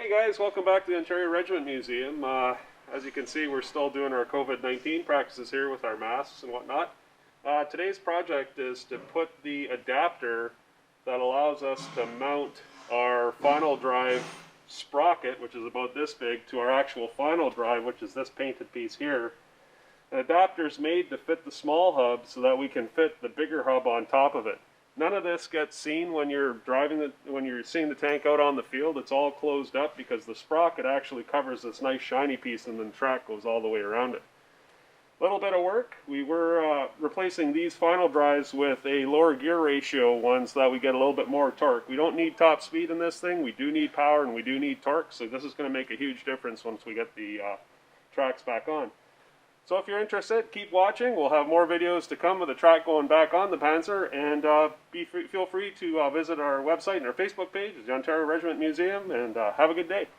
Hey guys, welcome back to the Ontario Regiment Museum. As you can see, we're still doing our COVID-19 practices here with our masks and whatnot. Today's project is to put the adapter that allows us to mount our final drive sprocket, which is about this big, to our actual final drive, which is this painted piece here. The adapter is made to fit the small hub so that we can fit the bigger hub on top of it. None of this gets seen when you're when you're seeing the tank out on the field. It's all closed up because the sprocket actually covers this nice shiny piece and then the track goes all the way around it. Little bit of work. We were replacing these final drives with a lower gear ratio one so that we get a little bit more torque. We don't need top speed in this thing. We do need power and we do need torque, so this is going to make a huge difference once we get the tracks back on. So if you're interested, keep watching. We'll have more videos to come with the track going back on the Panzer, and feel free to visit our website and our Facebook page, the Ontario Regiment Museum, and have a good day.